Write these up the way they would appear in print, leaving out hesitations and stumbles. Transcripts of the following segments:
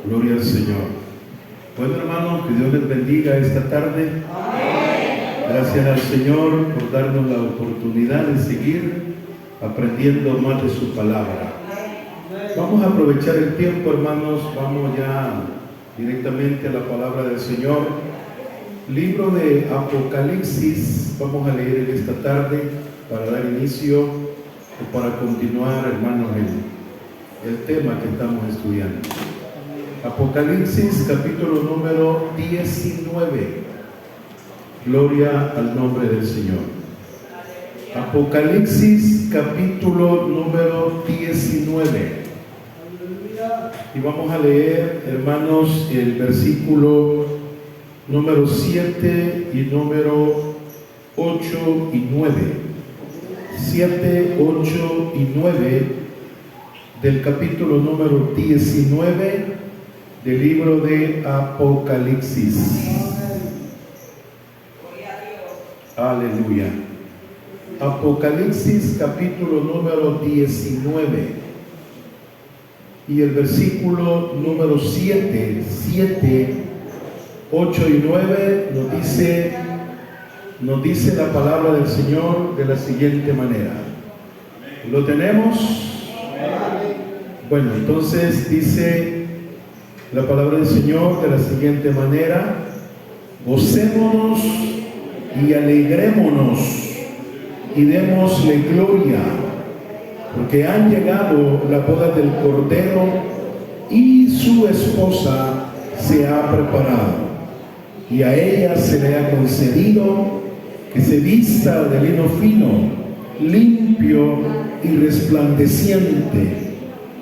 Gloria al Señor. Bueno, hermanos, que Dios les bendiga esta tarde. Gracias al Señor por darnos la oportunidad de seguir aprendiendo más de su palabra. Vamos a aprovechar el tiempo, hermanos. Vamos ya directamente a la palabra del Señor. Libro de Apocalipsis. Vamos a leer en esta tarde para dar inicio o para continuar, hermanos, el tema que estamos estudiando. Apocalipsis, capítulo número 19. Gloria al nombre del Señor. Apocalipsis, capítulo número 19. Y vamos a leer, hermanos, el versículo número 7 y número 8 y 9. 7, 8 y 9 del capítulo número 19 del libro de Apocalipsis. Aleluya. Apocalipsis capítulo número 19 y el versículo número 7, 8 y 9 nos dice la palabra del Señor de la siguiente manera. ¿Lo tenemos? Bueno, entonces dice la palabra del Señor de la siguiente manera: gocémonos y alegrémonos y démosle gloria, porque han llegado la boda del Cordero y su esposa se ha preparado, y a ella se le ha concedido que se vista de lino fino, limpio y resplandeciente,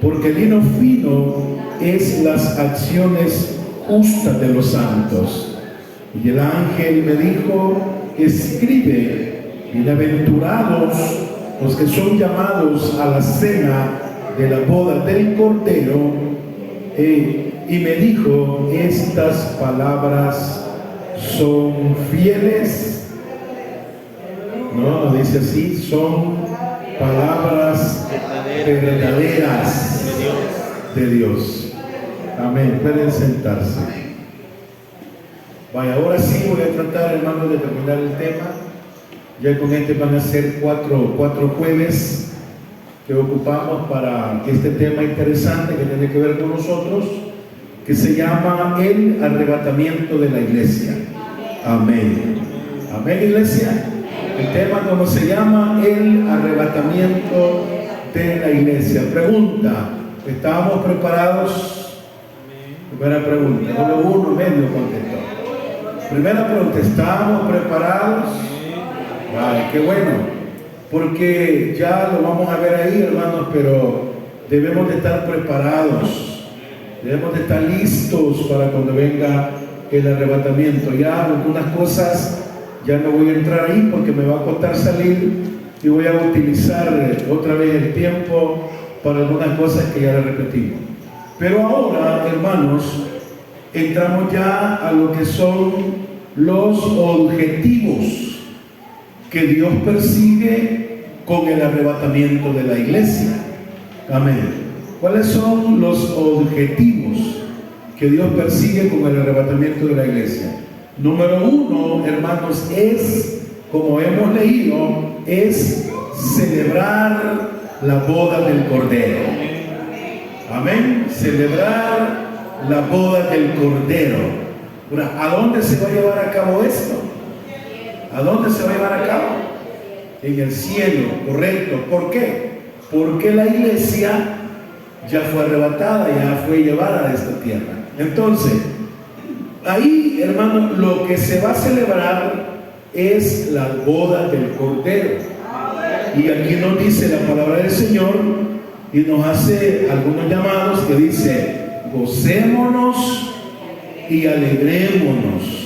porque el lino fino es las acciones justas de los santos. Y el ángel me dijo: escribe, bienaventurados los que son llamados a la cena de la boda del Cordero. Y me dijo: estas palabras son fieles. No dice así, son palabras verdaderas de Dios. Amén. Pueden sentarse. Vaya, ahora sí voy a tratar, hermanos, de terminar el tema. Ya con este van a ser cuatro jueves que ocupamos para este tema interesante que tiene que ver con nosotros, que se llama el arrebatamiento de la iglesia. Amén. Amén, iglesia. El tema, como se llama, el arrebatamiento de la iglesia. Pregunta: ¿estábamos preparados? Primera pregunta. Solo uno medio contestó. Primera pregunta: ¿estábamos preparados? Vale, qué bueno, porque ya lo vamos a ver ahí, hermanos, pero debemos de estar preparados, debemos de estar listos para cuando venga el arrebatamiento. Ya algunas cosas ya no voy a entrar ahí porque me va a costar salir, y voy a utilizar otra vez el tiempo para algunas cosas que ya repetimos. Pero ahora, hermanos, entramos ya a lo que son los objetivos que Dios persigue con el arrebatamiento de la iglesia. Amén. ¿Cuáles son los objetivos que Dios persigue con el arrebatamiento de la iglesia? Número uno, hermanos, es, como hemos leído, es celebrar la boda del Cordero. Amén. Celebrar la boda del Cordero. Ahora, ¿a dónde se va a llevar a cabo esto? ¿A dónde se va a llevar a cabo? En el cielo, correcto. ¿Por qué? Porque la iglesia ya fue arrebatada, ya fue llevada de esta tierra. Entonces, ahí, hermanos, lo que se va a celebrar es la boda del Cordero. Y aquí nos dice la palabra del Señor y nos hace algunos llamados que dice: gocémonos y alegrémonos.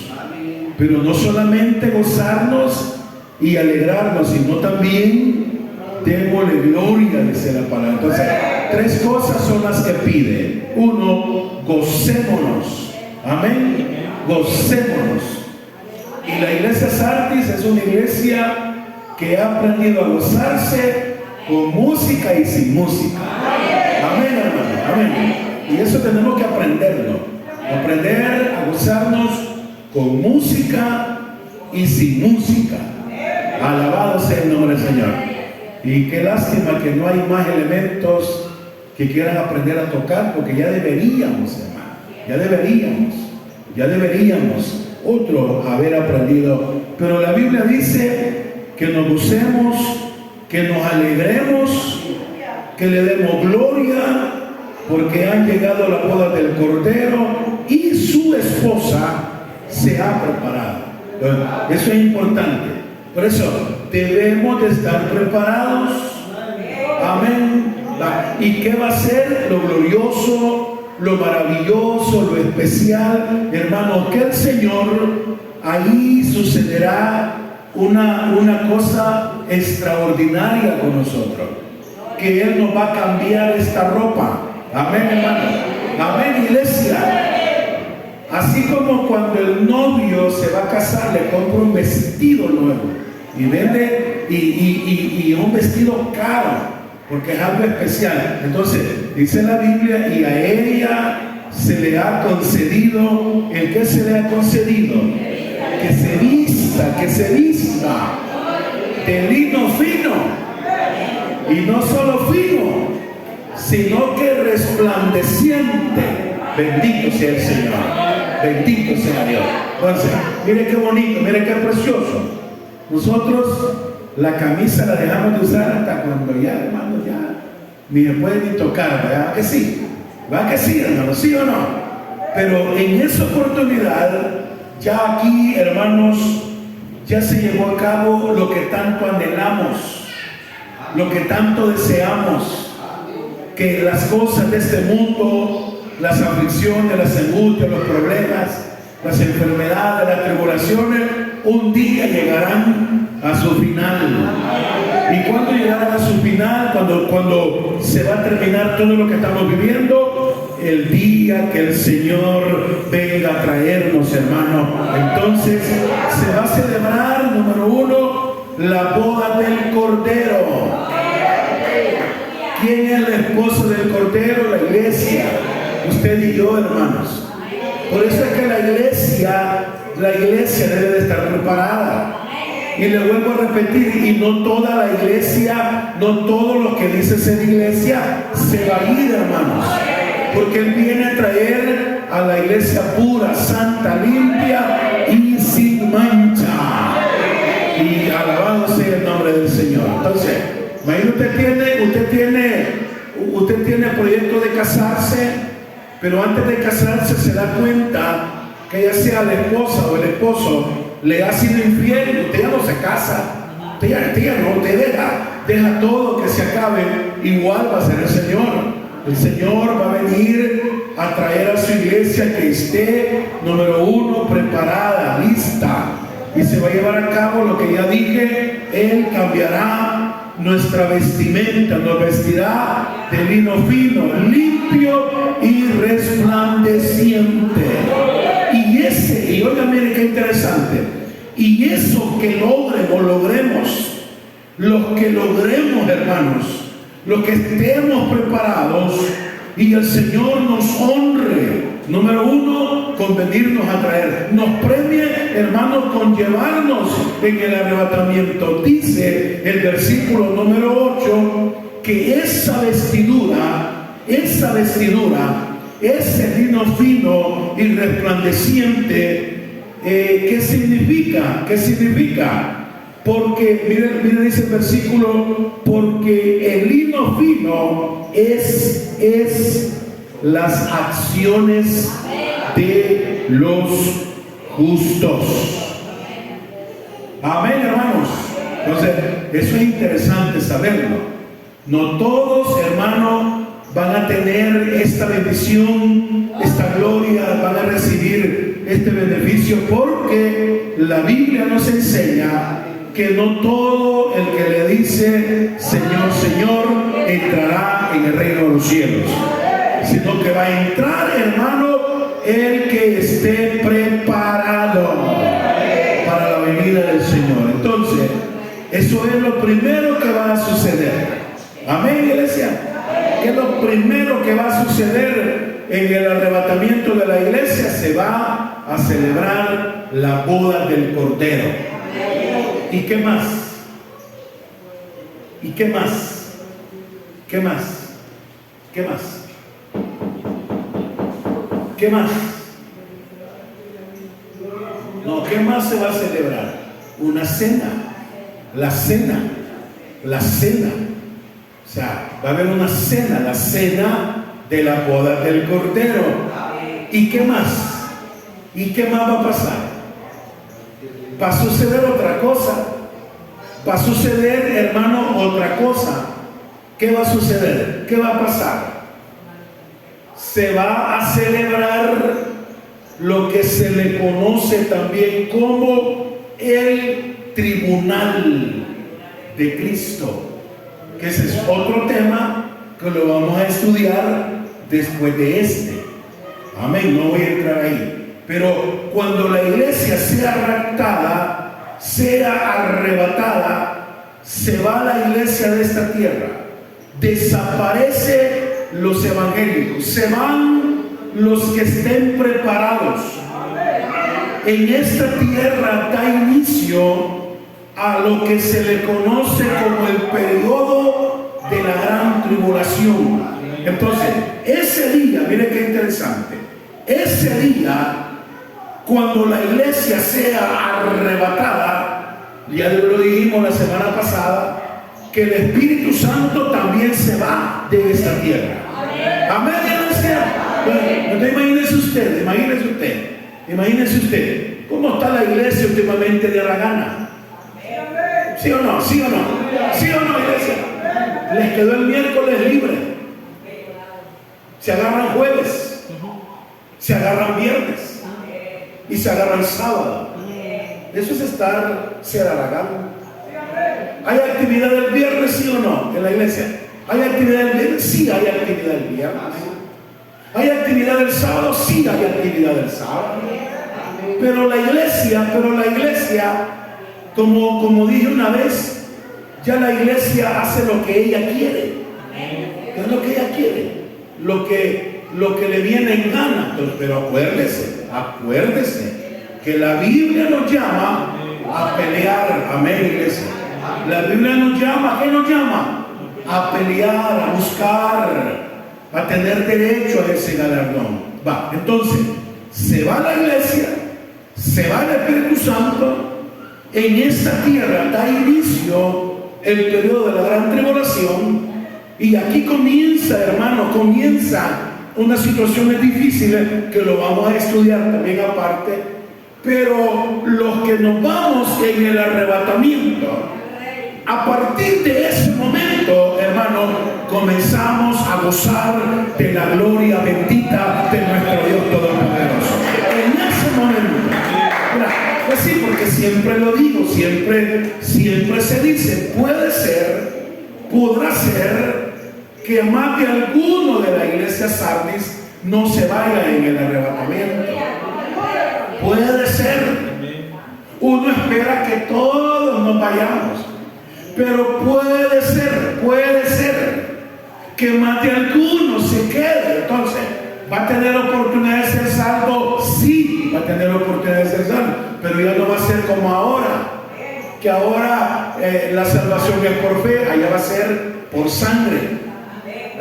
Pero no solamente gozarnos y alegrarnos, sino también démosle gloria, dice la palabra. Entonces, tres cosas son las que pide. Uno, gocémonos. Amén. Gocémonos. Y la iglesia Sardis es una iglesia que ha aprendido a gozarse con música y sin música. Amén, hermano. Amén. Y eso tenemos que aprenderlo. Aprender a gozarnos con música y sin música. Alabado sea el nombre del Señor. Y qué lástima que no hay más elementos que quieran aprender a tocar, porque ya deberíamos, hermano. Ya deberíamos otro haber aprendido. Pero la Biblia dice que nos gocemos, que nos alegremos, que le demos gloria, porque han llegado a la boda del Cordero y su esposa se ha preparado. Eso es importante. Por eso debemos de estar preparados. Amén. ¿Y qué va a ser lo glorioso, lo maravilloso, lo especial? Hermanos, que el Señor, ahí sucederá una cosa extraordinaria con nosotros, que Él nos va a cambiar esta ropa. Amén, hermano. Amén, iglesia. Así como cuando el novio se va a casar, le compra un vestido nuevo y vende y un vestido caro, porque es algo especial. Entonces dice la Biblia, y a ella se le ha concedido. ¿El qué se le ha concedido? Que se vista de lino fino, y no solo fino, sino que resplandeciente. Bendito sea el Señor, bendito sea Dios. Entonces, mire qué bonito, mire qué precioso. Nosotros la camisa la dejamos de usar hasta cuando ya, hermano, ya ni se puede ni tocar, ¿verdad que sí? ¿Verdad que sí, hermano? ¿Sí o no? Pero en esa oportunidad, ya aquí, hermanos, ya se llevó a cabo lo que tanto anhelamos, lo que tanto deseamos, que las cosas de este mundo, las aflicciones, las angustias, los problemas, las enfermedades, las tribulaciones, un día llegarán a su final. ¿Y cuándo llegarán a su final? Cuando se va a terminar todo lo que estamos viviendo, el día que el Señor venga a traernos, hermano. Entonces se va a celebrar, número uno, la boda del Cordero. ¿Quién es el esposo del Cordero? La iglesia. Usted y yo, hermanos. Por eso es que la iglesia debe de estar preparada. Y le vuelvo a repetir, y no toda la iglesia, no todo lo que dice ser iglesia se va a ir, hermanos. Porque Él viene a traer a la iglesia pura, santa, limpia y sin mancha. Y alabado sea el nombre del Señor. Entonces, imagínate, usted tiene proyecto de casarse, pero antes de casarse se da cuenta que ya sea la esposa o el esposo le ha sido infiel. Usted ya no se casa, usted deja todo que se acabe. Igual va a ser el Señor. El Señor va a venir a traer a su iglesia que esté, número uno, preparada, lista, y se va a llevar a cabo lo que ya dije. Él cambiará nuestra vestimenta, nos vestirá de lino fino, limpio y resplandeciente. Y oiga, mire qué interesante. Y eso que logremos, hermanos, los que estemos preparados y el Señor nos honre, número uno, con venirnos a traer, nos premie, hermanos, con llevarnos en el arrebatamiento. Dice el versículo número 8 que esa vestidura, ese lino fino y resplandeciente, ¿qué significa? Porque, mire, dice el versículo, porque el lino fino es las acciones de los justos. Amén, hermanos. Entonces, eso es interesante saberlo. No todos, hermanos, van a tener esta bendición, esta gloria, van a recibir este beneficio, porque la Biblia nos enseña que no todo el que le dice Señor, Señor, entrará en el reino de los cielos, sino que va a entrar, hermano, el que esté preparado para la venida del Señor. Entonces, eso es lo primero que va a suceder. Amén, iglesia. ¿Qué es lo primero que va a suceder en el arrebatamiento de la iglesia se va a celebrar la boda del Cordero. ¿Y qué más? ¿Y qué más? ¿Qué más? ¿Qué más? ¿Qué más? No, ¿qué más se va a celebrar? Una cena. La cena. La cena. O sea, va a haber una cena, la cena de la boda del Cordero. ¿Y qué más? ¿Y qué más va a pasar? Va a suceder otra cosa. Va a suceder, hermano, otra cosa. ¿Qué va a suceder? ¿Qué va a pasar? Se va a celebrar lo que se le conoce también como el tribunal de Cristo, que ese es otro tema que lo vamos a estudiar después de este. Amén, no voy a entrar ahí. Pero cuando la iglesia sea raptada, sea arrebatada, se va la iglesia de esta tierra, desaparece los evangélicos, se van los que estén preparados. En esta tierra da inicio a lo que se le conoce como el periodo de la gran tribulación. Entonces, ese día, mire qué interesante, ese día, cuando la iglesia sea arrebatada, ya lo dijimos la semana pasada, que el Espíritu Santo también se va de esta tierra. Amén, iglesia. Bueno, imagínese usted, ¿cómo está la iglesia últimamente de la gana? ¿Sí o no? ¿Sí o no? ¿Sí o no, iglesia? Les quedó el miércoles libre. Se agarran jueves, se agarran viernes y se agarran sábado. Eso es ser halagado. ¿Hay actividad el viernes, sí o no, en la iglesia? ¿Hay actividad el viernes? Sí, hay actividad el viernes. ¿Hay actividad el sábado? Sí, hay actividad el sábado. Pero la iglesia, como dije una vez, ya la iglesia hace lo que ella quiere. Es lo que ella quiere, lo que le viene en gana. Entonces, pero acuérdese que la Biblia nos llama a pelear. Amén, iglesia. La Biblia nos llama, ¿qué nos llama? A pelear, a buscar, a tener derecho a ese galardón. Entonces, se va la iglesia, se va el Espíritu Santo. En esta tierra da inicio el periodo de la gran tribulación. Y aquí comienza, hermano, unas situaciones difíciles que lo vamos a estudiar también aparte. Pero los que nos vamos en el arrebatamiento, a partir de ese momento, hermano, comenzamos a gozar de la gloria bendita de nuestro Dios Todopoderoso. En ese momento, pues sí, porque siempre lo digo, siempre se dice, podrá ser que más de alguno de la iglesia Sardis no se vaya en el arrebatamiento. Puede ser. Uno espera que todos nos vayamos, pero puede ser que más de alguno se quede. Entonces, ¿va a tener oportunidad de ser salvo? Sí, va a tener oportunidad de ser salvo, pero ya no va a ser como ahora, que ahora la salvación es por fe. Allá va a ser por sangre.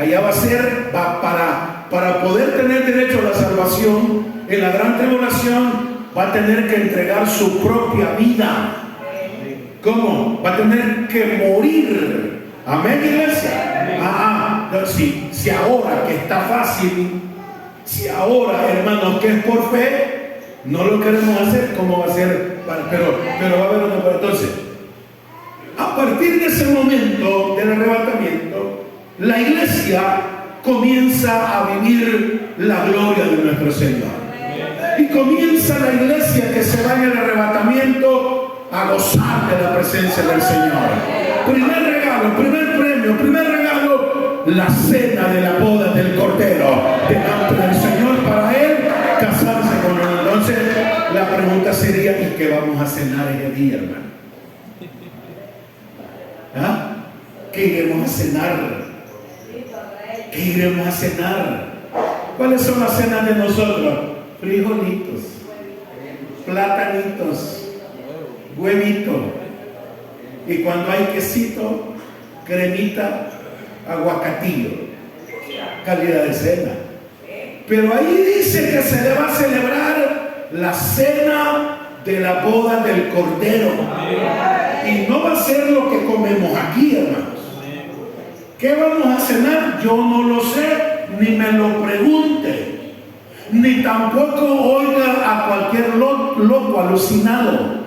Allá va a ser para poder tener derecho a la salvación. En la gran tribulación va a tener que entregar su propia vida. ¿Cómo? Va a tener que morir. Amén, iglesia. Si ahora que está fácil, si ahora, hermanos, que es por fe, no lo queremos hacer, ¿cómo va a ser? Pero va a haber una. Entonces, a partir de ese momento del arrebatamiento, la iglesia comienza a vivir la gloria de nuestro Señor. Y comienza la iglesia que se va en el arrebatamiento a gozar de la presencia del Señor. Primer regalo, primer regalo, la cena de la boda del Cordero delante del Señor, para él casarse con él. Entonces la pregunta sería, ¿y qué vamos a cenar ese día, hermano? ¿Qué iremos a cenar? ¿Qué iremos a cenar? ¿Cuáles son las cenas de nosotros? Frijolitos, platanitos, huevito. Y cuando hay quesito, cremita, aguacatillo. Calidad de cena. Pero ahí dice que se le va a celebrar la cena de la boda del Cordero. Y no va a ser lo que comemos aquí, hermanos. ¿Qué vamos a cenar? Yo no lo sé, ni me lo pregunte, ni tampoco oiga a cualquier loco alucinado,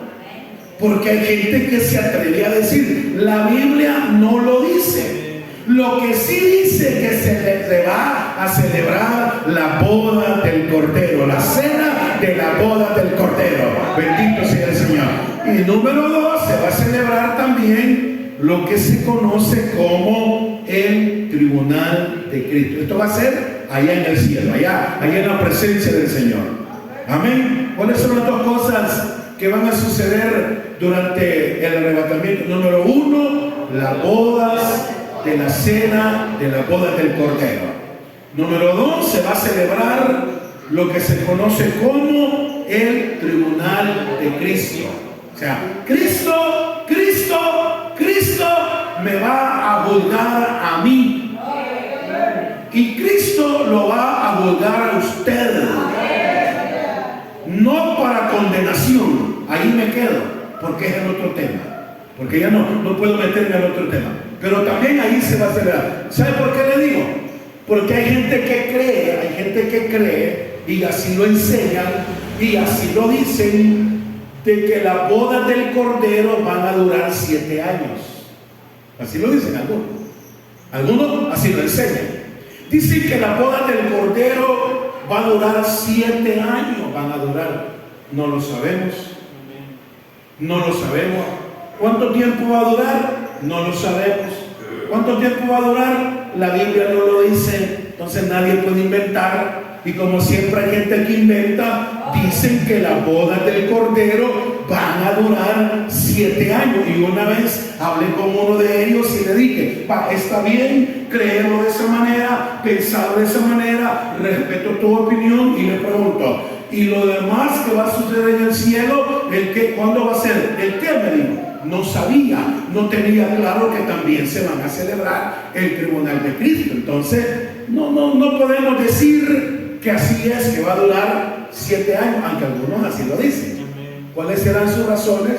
porque hay gente que se atreve a decir, la Biblia no lo dice. Lo que sí dice que se va a celebrar la boda del Cordero, la cena de la boda del Cordero. Bendito sea el Señor. Y número 2, se va a celebrar también lo que se conoce como el tribunal de Cristo. Esto va a ser allá en el cielo, allá en la presencia del Señor. Amén. ¿Cuáles son las 2 cosas que van a suceder durante el arrebatamiento? Número 1, las bodas de la cena de la boda del Cordero. Número 2, se va a celebrar lo que se conoce como el tribunal de Cristo. O sea, Cristo me va a juzgar a mí. Y Cristo lo va a juzgar a usted. No para condenación. Ahí me quedo, porque es el otro tema. Porque ya no puedo meterme al otro tema. Pero también ahí se va a celebrar. ¿Sabe por qué le digo? Porque hay gente que cree, y así lo enseñan, y así lo dicen, de que las bodas del Cordero van a durar 7 años. Así lo dicen algunos así lo enseñan. Dicen que las bodas del Cordero va a durar 7 años, van a durar. No lo sabemos. ¿Cuánto tiempo va a durar? No lo sabemos. ¿Cuánto tiempo va a durar? La Biblia no lo dice. Entonces nadie puede inventar. Y como siempre hay gente que inventa, dicen que las bodas del Cordero van a durar 7 años. Y una vez hablé con uno de ellos y le dije, está bien creerlo de esa manera, pensar de esa manera, respeto tu opinión, y le pregunto, ¿y lo demás que va a suceder en el cielo? ¿Cuándo va a ser? ¿El qué? Me dijo. No sabía, no tenía claro que también se van a celebrar el tribunal de Cristo. Entonces, no podemos decir que así es, que va a durar 7 años, aunque algunos así lo dicen. ¿Cuáles serán sus razones?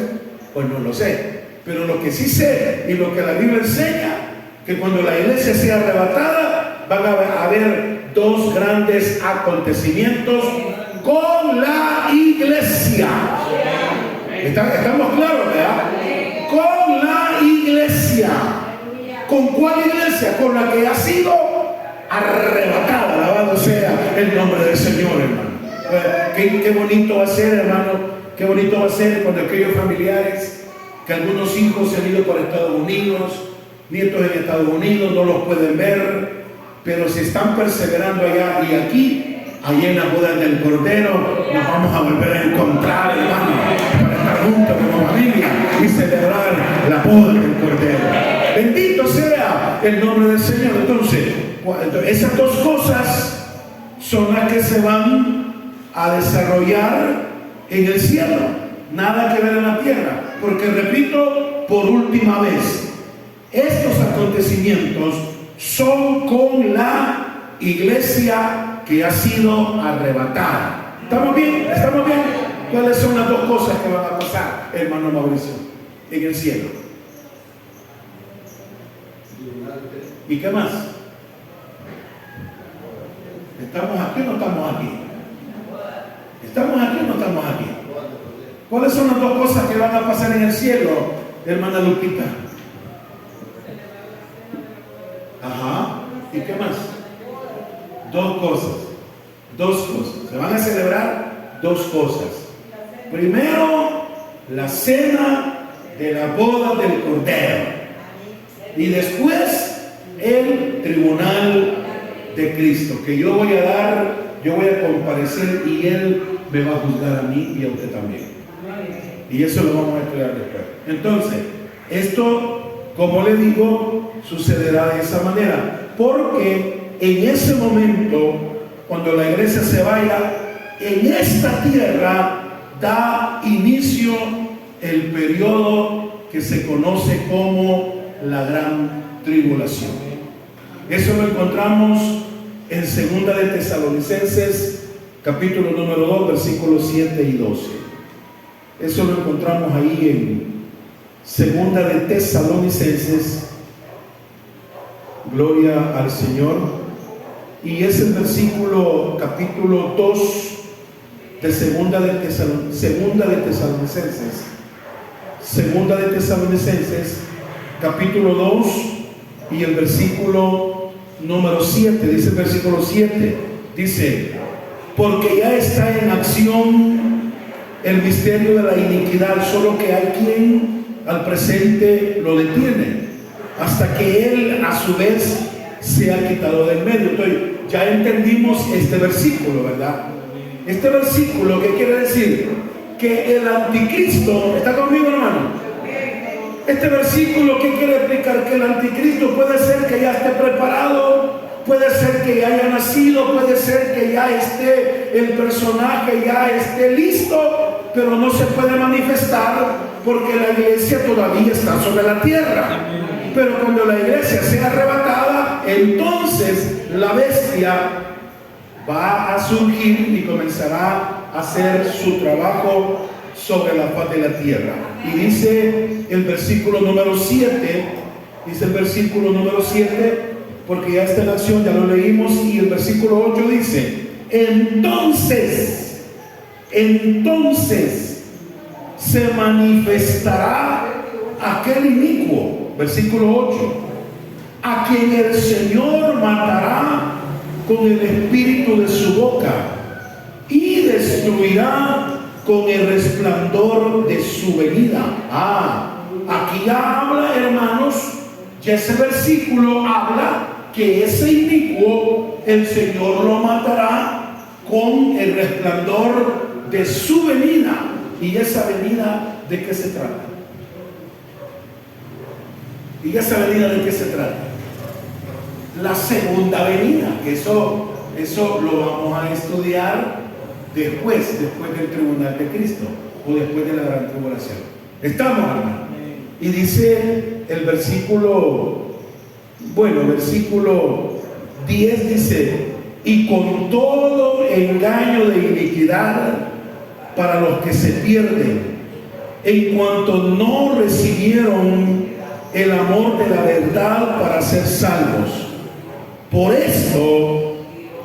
Pues no lo sé. Pero lo que sí sé, y lo que la Biblia enseña, que cuando la iglesia sea arrebatada, van a haber 2 grandes acontecimientos con la iglesia. ¿Estamos claros, verdad? Con la iglesia. ¿Con cuál iglesia? Con la que ha sido arrebatada. Alabado sea el nombre del Señor, hermano. Qué bonito va a ser, hermano. Qué bonito va a ser cuando aquellos familiares, que algunos hijos se han ido para Estados Unidos, nietos en Estados Unidos, no los pueden ver, pero si están perseverando allá y aquí, allá en la boda del Cordero, nos vamos a volver a encontrar, hermano, para estar juntos como familia y celebrar la boda del Cordero. Bendito sea el nombre del Señor. Entonces, esas 2 cosas son las que se van a desarrollar en el cielo. Nada que ver en la tierra. Porque repito, por última vez, estos acontecimientos son con la iglesia que ha sido arrebatada. ¿Estamos bien? ¿Estamos bien? ¿Cuáles son las 2 cosas que van a pasar, hermano Mauricio, en el cielo? ¿Y qué más? ¿Estamos aquí o no estamos aquí? ¿Estamos aquí o no estamos aquí? ¿Cuáles son las 2 cosas que van a pasar en el cielo, hermana Lupita? Ajá. ¿Y qué más? 2 cosas. Se van a celebrar 2 cosas. Primero, la cena de la boda del Cordero. Y después, el tribunal de Cristo, que yo voy a comparecer y Él me va a juzgar a mí y a usted también. Y eso lo vamos a estudiar después. Entonces, esto, como le digo, sucederá de esa manera, porque en ese momento, cuando la iglesia se vaya, en esta tierra da inicio el periodo que se conoce como la gran tribulación. Eso lo encontramos en 2 de Tesalonicenses, capítulo número 2, versículos 7 y 12. Eso lo encontramos ahí en 2 de Tesalonicenses. Gloria al Señor. Y es el versículo, capítulo 2 de 2 de Tesalonicenses, capítulo 2 y el versículo número 7. Dice el versículo 7, dice: porque ya está en acción el misterio de la iniquidad, solo que hay quien al presente lo detiene, hasta que él a su vez sea quitado del medio. Entonces, ya entendimos este versículo, ¿verdad? Este versículo, ¿qué quiere decir? Que el anticristo, ¿está conmigo, hermano? Este versículo, ¿qué quiere explicar? Que el anticristo puede ser que ya esté preparado, puede ser que ya haya nacido, puede ser que ya esté el personaje, ya esté listo, pero no se puede manifestar porque la iglesia todavía está sobre la tierra. Pero cuando la iglesia sea arrebatada, entonces la bestia va a surgir y comenzará a hacer su trabajo sobre la faz de la tierra. Y dice el versículo número 7, porque ya está en acción, ya lo leímos, y el versículo 8 dice: entonces se manifestará aquel inicuo, versículo 8, a quien el Señor matará con el espíritu de su boca y destruirá con el resplandor de su venida. Aquí ya habla, hermanos, ya ese versículo habla que ese inicuo el Señor lo matará con el resplandor de su venida. ¿Y esa venida de qué se trata? La segunda venida, que eso lo vamos a estudiar después del tribunal de Cristo o después de la gran tribulación. ¿Estamos, hermano? Y dice el versículo 10 dice: y con todo engaño de iniquidad para los que se pierden, en cuanto no recibieron el amor de la verdad para ser salvos. Por esto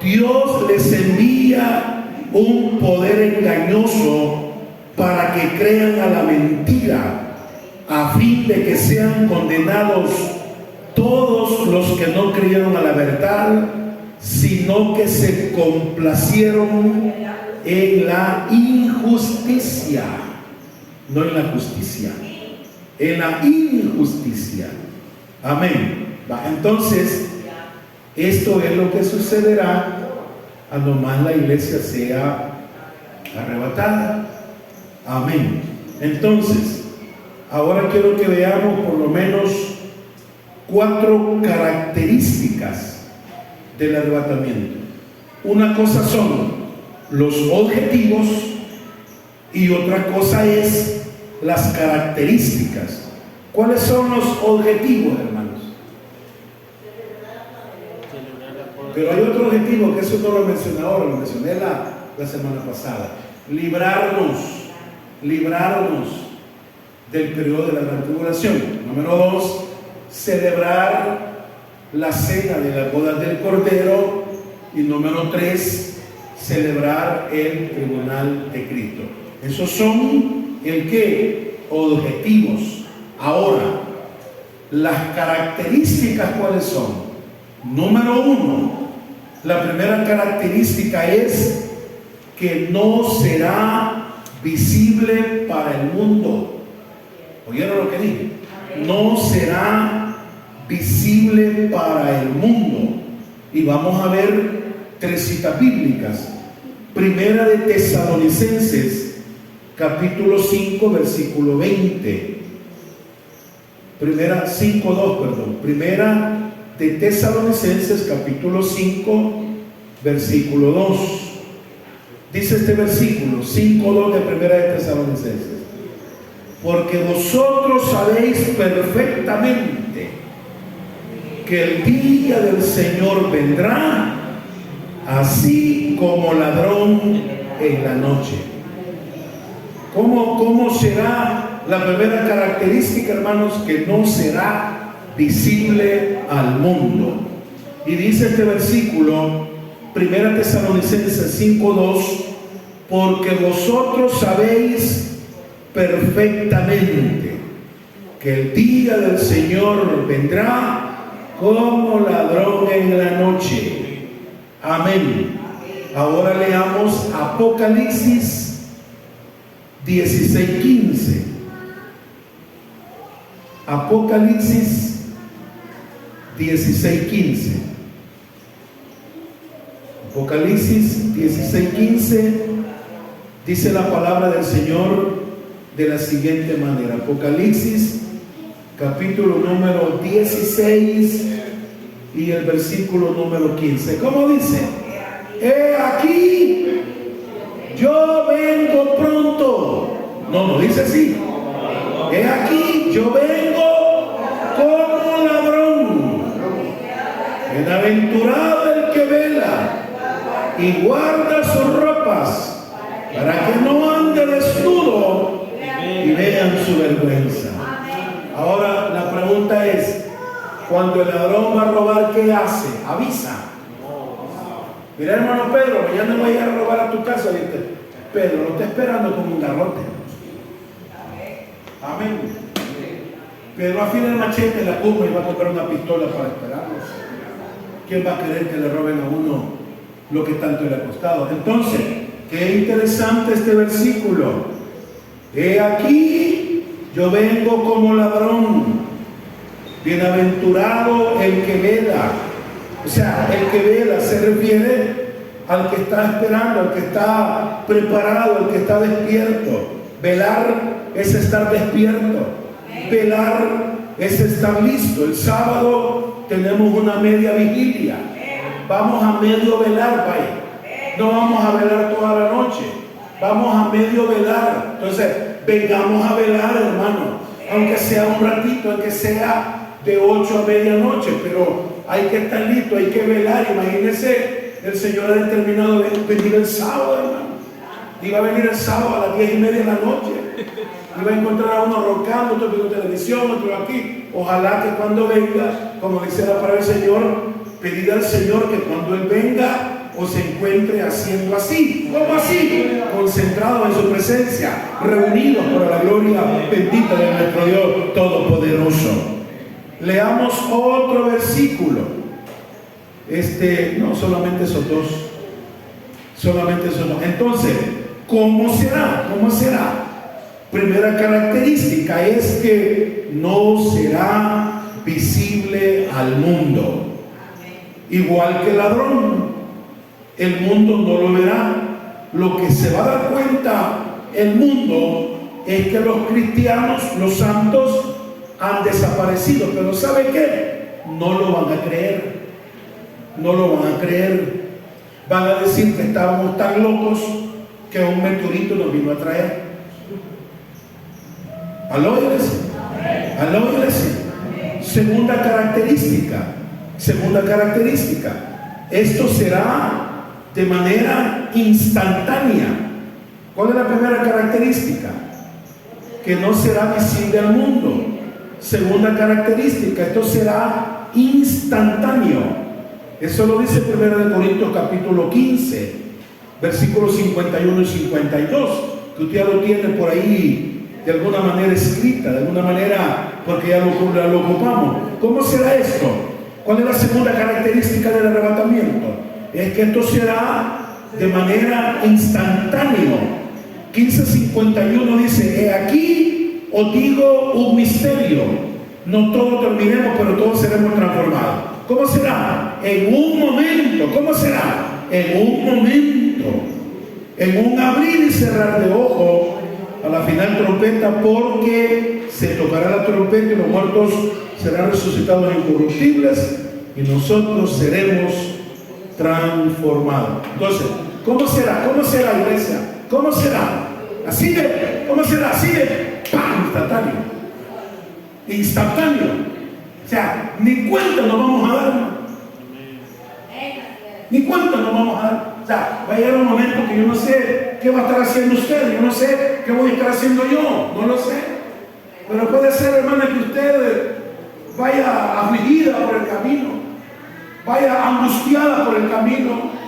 Dios les envía un poder engañoso para que crean a la mentira, a fin de que sean condenados todos los que no creyeron a la verdad, sino que se complacieron en la injusticia, no en la justicia, en la injusticia. Amén. Entonces, esto es lo que sucederá a nomás la iglesia sea arrebatada. Amén. Entonces, ahora quiero que veamos por lo menos 4 características del arrebatamiento. Una cosa son los objetivos y otra cosa es las características. ¿Cuáles son los objetivos, hermanos? Pero hay otro objetivo que eso no lo mencioné ahora, lo mencioné la semana pasada: librarnos del periodo de la gran tribulación. Número 2, celebrar la cena de las bodas del Cordero. Y número 3, celebrar el tribunal de Cristo. Esos son el qué, objetivos. Ahora, las características, ¿cuáles son? Número 1, la primera característica es que no será visible para el mundo. ¿Oyeron lo que dije? No será visible para el mundo. Y vamos a ver 3 citas bíblicas. Primera de Tesalonicenses, capítulo 5, versículo 20. Primera de Tesalonicenses, capítulo 5 versículo 2. Dice este versículo 5:2 de Primera de Tesalonicenses: porque vosotros sabéis perfectamente que el día del Señor vendrá así como ladrón en la noche. ¿Cómo será la primera característica, hermanos? Que no será visible al mundo. Y dice este versículo, Primera Tesalonicenses 5:2: porque vosotros sabéis perfectamente que el día del Señor vendrá como ladrón en la noche. Amén. Ahora leamos Apocalipsis 16:15. Apocalipsis 16:15. Apocalipsis 16:15 dice la palabra del Señor de la siguiente manera. Apocalipsis capítulo número 16 y el versículo número 15. ¿Cómo dice? He aquí, yo vengo pronto. No dice así. He aquí, yo vengo como ladrón. Bienaventurado el que vela y guarda sus ropas, para que no ande desnudo y vean su vergüenza. Ahora la pregunta es, cuando el ladrón va a robar, ¿qué hace? Avisa. Mira, hermano Pedro, mañana voy a ir a robar a tu casa. Dice, Pedro, no está esperando como un garrote. Amén. Pedro afila el machete en la curva y va a comprar una pistola para esperarlos. ¿Quién va a querer que le roben a uno lo que tanto le ha costado? Entonces, qué interesante este versículo. He aquí, yo vengo como ladrón. Bienaventurado el que vela. O sea, el que vela se refiere al que está esperando, al que está preparado, al que está despierto. Velar es estar despierto. Velar es estar listo. El sábado tenemos una media vigilia. Vamos a medio velar, vaya. No vamos a velar toda la noche. Vamos a medio velar. Entonces, vengamos a velar, hermano. Aunque sea un ratito, aunque sea de 8 a medianoche, pero hay que estar listo, hay que velar. Imagínense, el Señor ha determinado venir el sábado, hermano. Iba a venir el sábado a las 10:30 de la noche. Iba a encontrar a uno roncando, otro viendo televisión, otro aquí. Ojalá que cuando venga, como dice la palabra del Señor, pedid al Señor que cuando Él venga os encuentre haciendo así. ¿Cómo así? Concentrados en su presencia, reunidos para la gloria bendita de nuestro Dios Todopoderoso. Leamos otro versículo. No solamente esos dos. Solamente esos dos. Entonces, ¿cómo será? ¿Cómo será? Primera característica es que no será visible al mundo. Igual que el ladrón, el mundo no lo verá. Lo que se va a dar cuenta el mundo es que los cristianos, los santos, han desaparecido. Pero ¿sabe qué? No lo van a creer. No lo van a creer. Van a decir que estábamos tan locos que un meteorito nos vino a traer. ¿Aló, iglesia? ¿Aló, iglesia? Segunda característica. Esto será de manera instantánea. ¿Cuál es la primera característica? Que no será visible al mundo. Segunda característica, esto será instantáneo. Eso lo dice 1 Corintios capítulo 15, versículos 51 y 52, que usted ya lo tiene por ahí de alguna manera escrita, de alguna manera, porque ya lo ocupamos. ¿Cómo será esto? ¿Cuál es la segunda característica del arrebatamiento? Es que esto será de manera instantánea. 15:51 dice, he aquí os digo un misterio, no todos dormiremos, pero todos seremos transformados. ¿Cómo será? En un momento. ¿Cómo será? En un momento, en un abrir y cerrar de ojos, a la final trompeta, porque se tocará la trompeta y los muertos serán resucitados incorruptibles y nosotros seremos transformado. Entonces, ¿cómo será? ¿Cómo será, iglesia? ¿Cómo será? Así de, ¿cómo será? Así de, ¡pam! Instantáneo. Instantáneo. O sea, ni cuenta nos vamos a dar, hermano. Ni cuenta nos vamos a dar. O sea, va a llegar un momento que yo no sé qué va a estar haciendo usted, yo no sé qué voy a estar haciendo yo, no lo sé. Pero puede ser, hermana, que usted vaya afligida por el camino, vaya angustiada por el camino.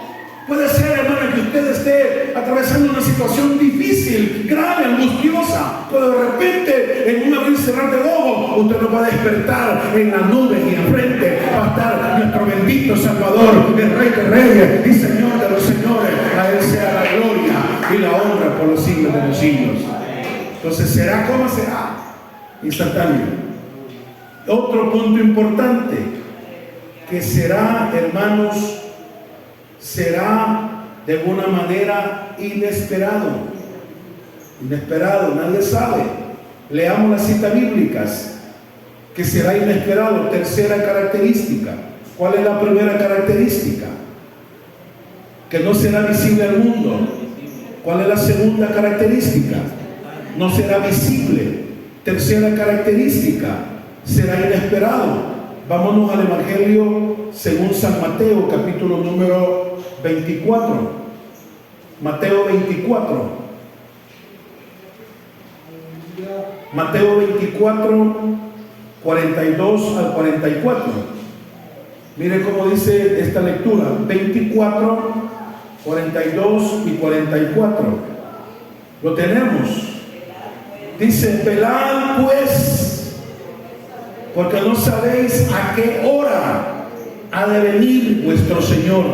Puede ser, hermana, que usted esté atravesando una situación difícil, grave, angustiosa, pero de repente, en un abrir y cerrar de ojos, usted nos va a despertar en las nubes y enfrente va a estar nuestro bendito Salvador, el Rey de Reyes y Señor de los Señores. A Él sea la gloria y la honra por los siglos de los siglos. Entonces, ¿será como será? Instantáneo. Otro punto importante, que será, hermanos, será de alguna manera inesperado. Inesperado, nadie sabe. Leamos las citas bíblicas, que será inesperado. Tercera característica. ¿Cuál es la primera característica? Que no será visible al mundo. ¿Cuál es la segunda característica? No será visible. Tercera característica, será inesperado. Vámonos al Evangelio según San Mateo, capítulo número 24. Mateo 24. Mateo 24, 42 al 44. Mire cómo dice esta lectura. 24, 42 y 44. Lo tenemos. Dice: velad pues, porque no sabéis a qué hora ha de venir vuestro Señor.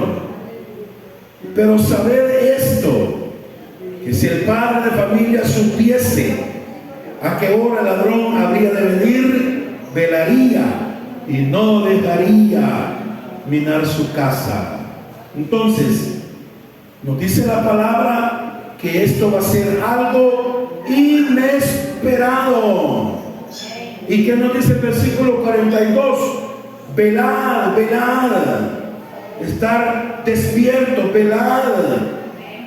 Pero sabed esto, que si el padre de familia supiese a qué hora el ladrón habría de venir, velaría y no dejaría minar su casa. Entonces, nos dice la palabra que esto va a ser algo inesperado. ¿Y qué nos dice el versículo 42? Velad, velad, estar despierto, velad,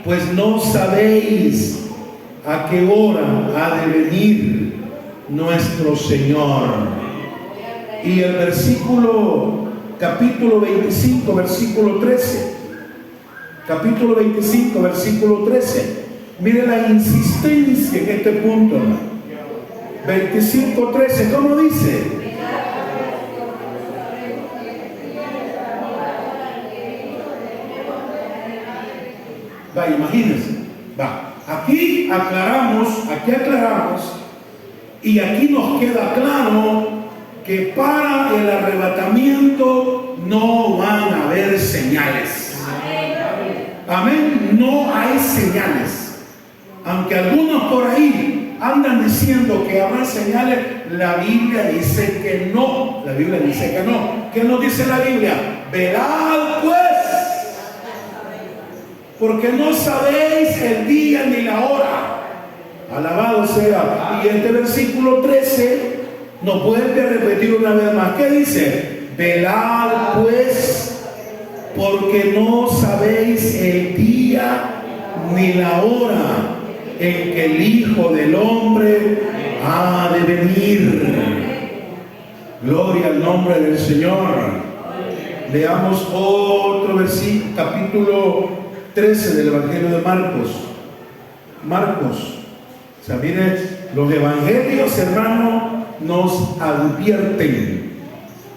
pues no sabéis a qué hora ha de venir nuestro Señor. Y el versículo, capítulo 25, versículo 13. Capítulo 25, versículo 13. Mire la insistencia en este punto. 25:13, ¿cómo dice? Va, imagínense. Va, aquí aclaramos, y aquí nos queda claro que para el arrebatamiento no van a haber señales. Amén, no hay señales. Aunque algunos por ahí andan diciendo que habrá señales, la Biblia dice que no. La Biblia dice que no. ¿Qué nos dice la Biblia? Velad pues, porque no sabéis el día ni la hora. Alabado sea. Y este versículo 13 nos vuelve a repetir una vez más. ¿Qué dice? Velad pues, porque no sabéis el día ni la hora en que el Hijo del Hombre ha de venir. Gloria al nombre del Señor. Leamos otro versículo, capítulo 13 del Evangelio de Marcos. Marcos. O sea, miren, los evangelios, hermano, nos advierten.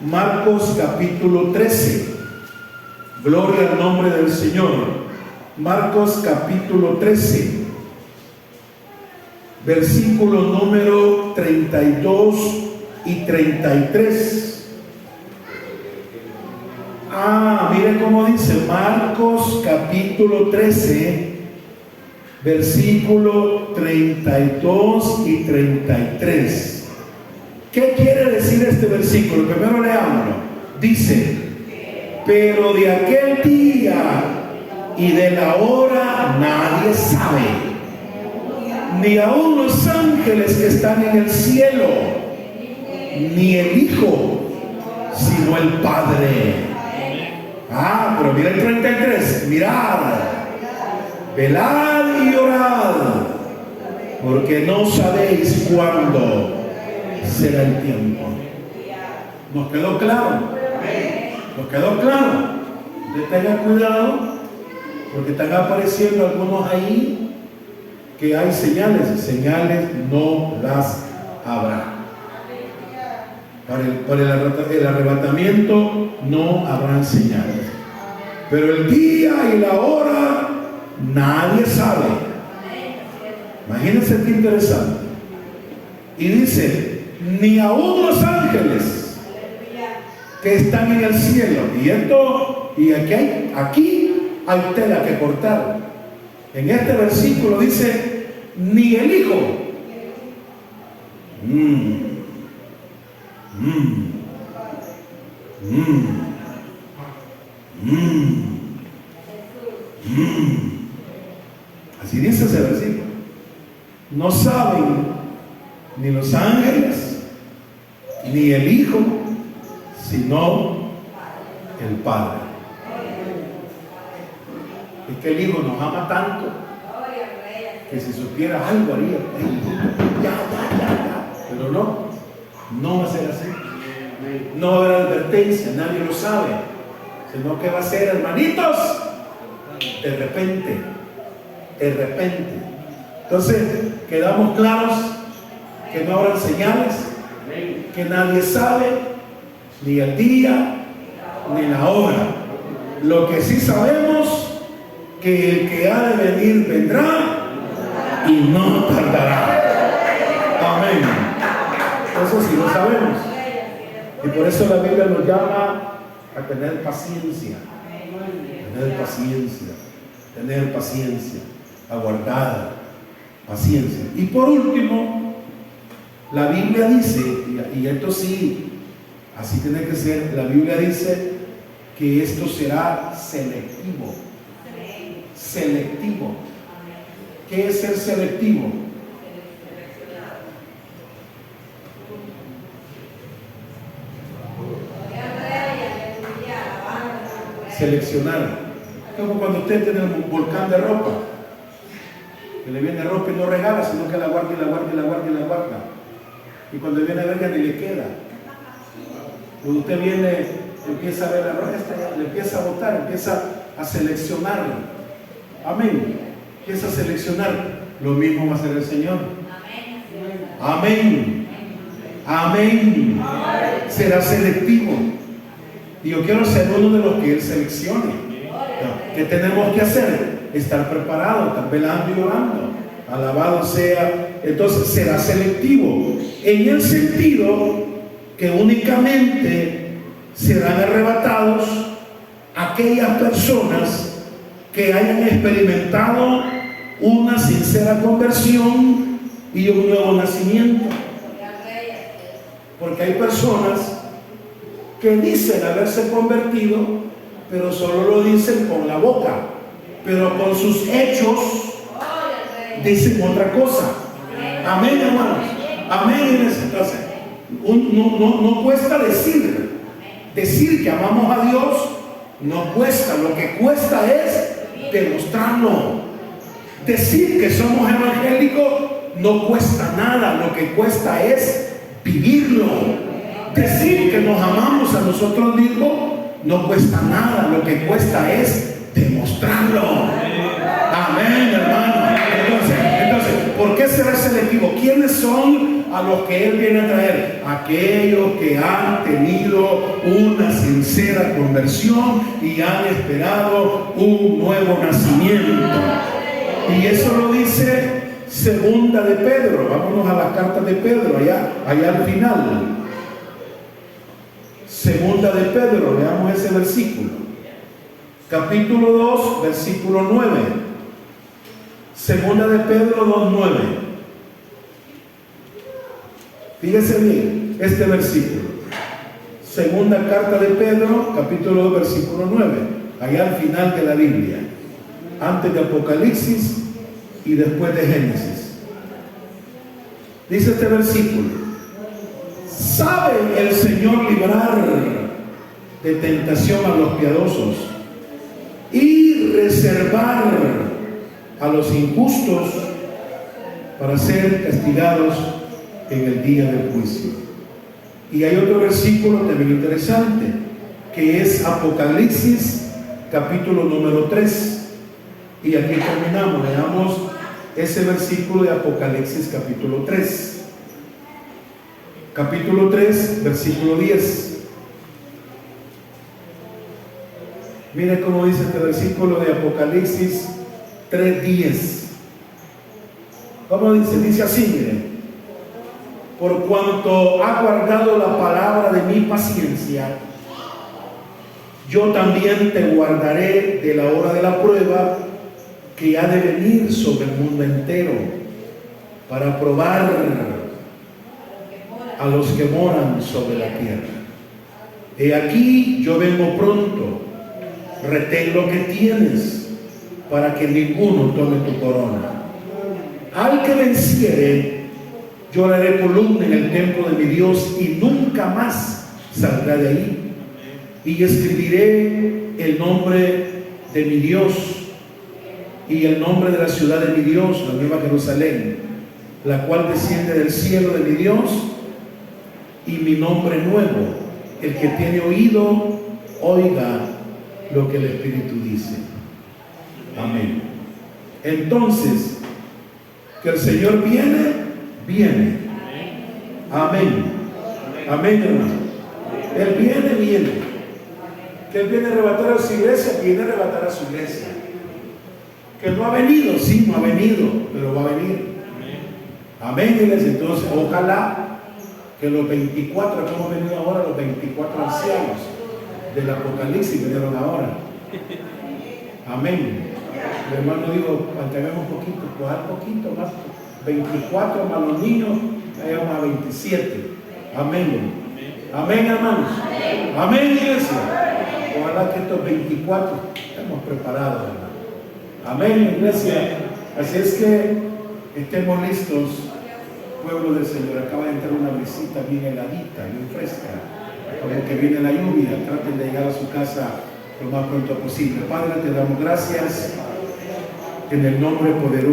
Marcos capítulo 13. Gloria al nombre del Señor. Marcos capítulo 13. Versículo número 32 y 33. Mire cómo dice Marcos capítulo 13, versículo 32 y 33. ¿Qué quiere decir este versículo? Primero leámoslo. Dice: pero de aquel día y de la hora nadie sabe, ni aun los ángeles que están en el cielo, ni el Hijo, sino el Padre. Pero mira el 33. Mirad, velad y orad, porque no sabéis cuándo será el tiempo. ¿Nos quedó claro? ¿Nos quedó claro? Tengan cuidado, porque están apareciendo algunos ahí que hay señales no las habrá. Para el arrebatamiento no habrán señales, pero el día y la hora nadie sabe. Imagínense qué interesante. Y dice, ni aún los ángeles que están en el cielo. Y aquí hay tela que cortar. En este versículo dice, ni el Hijo. Así dice ese versículo. No saben ni los ángeles ni el Hijo, sino el Padre. Es que el Hijo nos ama tanto que si supiera algo haría. Ya. Pero no va a ser así. No va a haber advertencia, nadie lo sabe. Sino que va a ser, hermanitos, de repente. Entonces, quedamos claros que no habrán señales, que nadie sabe ni el día ni la hora. Lo que sí sabemos, que el que ha de venir vendrá y no tardará. Amén. Eso sí lo sabemos. Y por eso la Biblia nos llama a tener paciencia. Tener paciencia, aguardar, paciencia. Y por último, la Biblia dice, y esto sí, así tiene que ser, la Biblia dice que esto será selectivo. Selectivo. ¿Qué es ser selectivo? Seleccionar. Como cuando usted tiene un volcán de ropa, que le viene ropa y no regala, sino que la guarda. Y cuando viene a ver, ya ni le queda. Cuando usted viene, empieza a ver la ropa, le empieza a botar, empieza a seleccionar. Amén. Empieza a seleccionar. Lo mismo va a hacer el Señor. Amén. Será selectivo. Y yo quiero ser uno de los que Él seleccione. ¿Qué tenemos que hacer? Estar preparados, estar velando y orando. Alabado sea. Entonces será selectivo, en el sentido que únicamente serán arrebatados aquellas personas que hayan experimentado una sincera conversión y un nuevo nacimiento. Porque hay personas que dicen haberse convertido, pero solo lo dicen con la boca, pero con sus hechos dicen otra cosa. Amén, hermanos. Amén. Entonces, no cuesta decir que amamos a Dios, no cuesta. Lo que cuesta es demostrarlo. Decir que somos evangélicos no cuesta nada, lo que cuesta es vivirlo. Decir que nos amamos a nosotros mismos no cuesta nada, lo que cuesta es demostrarlo. Amén, hermano. Entonces, ¿por qué será selectivo? ¿Quiénes son a los que Él viene a traer? Aquellos que han tenido una sincera conversión y han esperado un nuevo nacimiento. Y eso lo dice Segunda de Pedro. Vámonos a la carta de Pedro, allá al final. Segunda de Pedro, veamos ese versículo. Capítulo 2, versículo 9. Segunda de Pedro 2:9. Fíjese bien este versículo. Segunda carta de Pedro, capítulo 2, versículo 9. Allá al final de la Biblia. Antes de Apocalipsis y después de Génesis. Dice este versículo: ¿sabe el Señor librar de tentación a los piadosos y reservar a los injustos para ser castigados en el día del juicio. Y hay otro versículo también interesante, que es Apocalipsis capítulo número 3. Y aquí terminamos, leamos ese versículo de Apocalipsis capítulo 3. Capítulo 3, versículo 10. Mire cómo dice este versículo de Apocalipsis 3:10. ¿Cómo dice? Dice así, mire: por cuanto ha guardado la palabra de mi paciencia, yo también te guardaré de la hora de la prueba que ha de venir sobre el mundo entero, para probar a los que moran sobre la tierra. He aquí, yo vengo pronto. Retén lo que tienes, para que ninguno tome tu corona. Al que venciere, yo le haré columna en el templo de mi Dios, y nunca más saldrá de ahí. Y escribiré el nombre de mi Dios y el nombre de la ciudad de mi Dios, la nueva Jerusalén, la cual desciende del cielo de mi Dios, y mi nombre nuevo. El que tiene oído, oiga lo que el Espíritu dice. Amén. Entonces, que el Señor viene. Amén. Amén, hermano. Él viene. Que Él viene a arrebatar a su iglesia, viene a arrebatar a su iglesia. Que no ha venido, sí, no ha venido, pero va a venir. Amén, iglesia. Entonces, ojalá que los 24, que hemos venido ahora, los 24 ancianos del Apocalipsis vinieron ahora. Amén. El hermano dijo, mantengamos un poquito, cojar poquito más. 24 más los niños, llegamos a 27. Amén. Amén, hermanos. Amén, iglesia. Ojalá que estos 24 estemos preparados, hermano. Amén, iglesia. Así es que estemos listos, pueblo del Señor. Acaba de entrar una brisita bien heladita, bien fresca, como que viene la lluvia. Traten de llegar a su casa lo más pronto posible. Padre, te damos gracias en el nombre poderoso